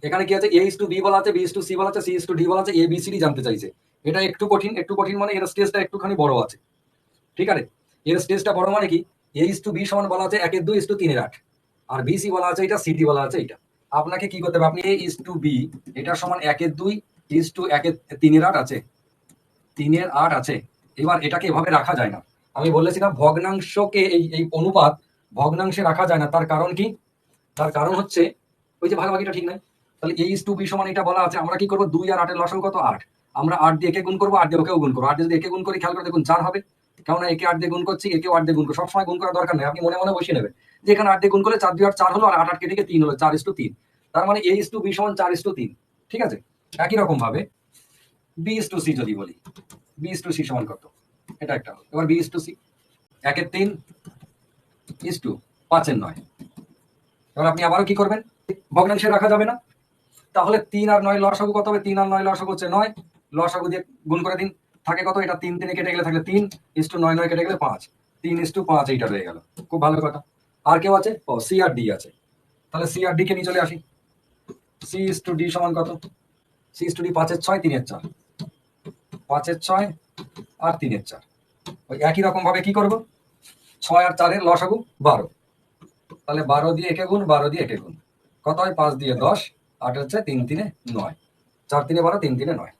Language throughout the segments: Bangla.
এখানে কি আছে, a:b বলা আছে, b:c বলা আছে, c:d বলা আছে, abcd জানতে চাইছে। এটা একটু কঠিন, একটু কঠিন মানে এর স্টেজটা একটুখানি বড় আছে, ঠিক আছে। এর স্টেজটা বড় মানে কি, a:b সমান বলা আছে 1/2:3/8, আর bc বলা আছে এটা, cd বলা আছে এটা। আপনাকে কি করতে হবে, আপনি a:b এটা সমান 1/2:1/3 আছে, 3/8 আছে। এবার এটাকে এভাবে রাখা যায় না। আমি বলেছিলাম ভগ্নাংশকে এই এই অনুপাত ভগ্নাংশে রাখা যায় না। তার কারণ কি, তার কারণ হচ্ছে ওই যে ভাগাভাগিটা ঠিক নাই। তাহলে a:b সমান এটা বলা আছে, আমরা কি করবো, 2 আর 8 এর লসাগু কত, 8। আমরা 8 দিয়ে একে গুণ করবো, 8 দিয়ে ওকেও গুণ করবো। 8 দিয়ে যদি একে গুণ করি, খেয়াল করে দেখুন 4 হবে। কেননা একে 8 দিয়ে গুণ করছি, একেও 8 দিয়ে গুণ করবো। সবসময় গুণ করার দরকার নেই, আপনি মনে মনে বসিয়ে নেবেন যে এখানে 8 দিয়ে গুণ করলে 4 2 8 4 হলো, আর 8 8 কেটে গিয়ে 3 হলো, 4:3। তার মানে a:b সমান 4:3, ঠিক আছে। একই রকম ভাবে b:c যদি বলি, b:c সমান কত, এটা একটা হলো। এবার b:c 1/3:5/9। এবার আপনি আবারও কি করবেন, ভগ্নাংশে রাখা যাবে না, তাহলে 3 আর 9 লসাগু কত হবে, 3 আর 9 লসাগু হচ্ছে 9, লসাগু দিয়ে গুণ করে দিন। থাকে কত, এটা 3 3 কেটে গেলে থাকলে 3:9 9 কেটে গেলে 5, 3:5 এইটা রয়ে গেল। খুব ভালো কথা। আর কেউ আছে, ও সি আর ডি আছে। তাহলে সি আর ডি কে নিয়ে চলে আসি। c:d সমান কত, c:d 5/6 3/4, 5/6 আর 3/4। ওই একই রকম ভাবে কি করব, 6 আর 4 এর লসাগু 12, তাহলে 12 দিয়ে একে গুণ, 12 দিয়ে একে গুণ, কত হয়, 5 দিয়ে 10, 8 হচ্ছে 3 3 9, 4 3 12, 3 3 9,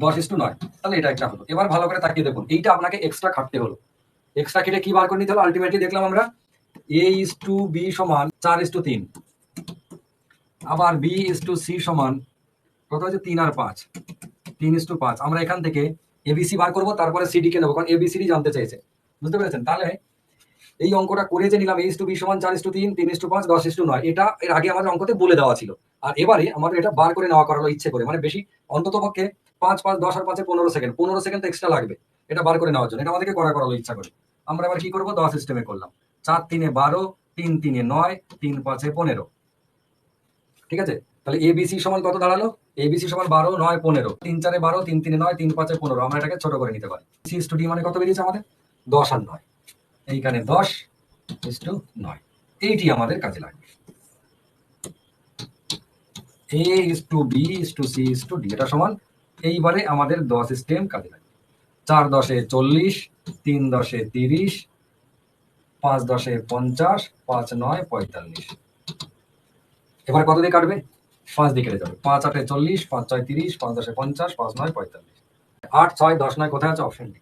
10:9। তাহলে এটা একটা হলো। এবার ভালো করে তাকিয়ে দেখুন, এইটা আপনাকে এক্সট্রা খাটতে হলো। এক্সট্রা কেটে কি বার করে নিতে হলো, আলটিমেটলি দেখলাম আমরা a:b সমান 4:3, আবার b:c সমান কত হচ্ছে, 3 আর 5, 3:5। আমরা এখান থেকে abc বার করবো, তারপরে cd কে নেবো, কারণ abcd জানতে চেয়েছে। বুঝতে পেরেছেন? তাহলে এই অঙ্কটা করে যে নিলাম a:b সমান 4:3, 3:5, 10:9, এটা এর আগে আমাদের অঙ্কতে বলে দেওয়া ছিল। আর এবারে আমাদের এটা বার করে নেওয়া করালো ইচ্ছে করে, মানে বেশি, অন্তত পক্ষে 5 5 10 আর 5 15 সেকেন্ড, 15 সেকেন্ড তো এক্সট্রা লাগবে এটা বার করে নেওয়ার জন্য। এটা আমাদেরকে করালো ইচ্ছা করে। আমরা এবার কি করবো, 10 সিস্টেমে করলাম। 4 3 12, 3 3 9, 3 5 15, ঠিক আছে। তাহলে abc সমান কত দাঁড়ালো, abc সমান 12 9 15, 3 4 12, 3 3 9, 3 5 15। আমরা এটাকে ছোট করে নিতে পারি। c:d মানে কত বেরিয়েছে আমাদের, 10 আর 9, এইখানে 10:9। এইটি আমাদের কাজে লাগবে, a:b:c:d, এটা সমান, এইবারে আমাদের 10 সিস্টেম কাজে লাগবে। 4 10 40, 3 10 30, 5 10 50, 5 9 45। এবার কত দিয়ে কাটবে, 5 দিয়ে কেটে যাবে। 5 8 40, 5 6 30, 5 10 50, 5 9 45। 8 6 10 9 কোথায় আছে, অপশন ডি।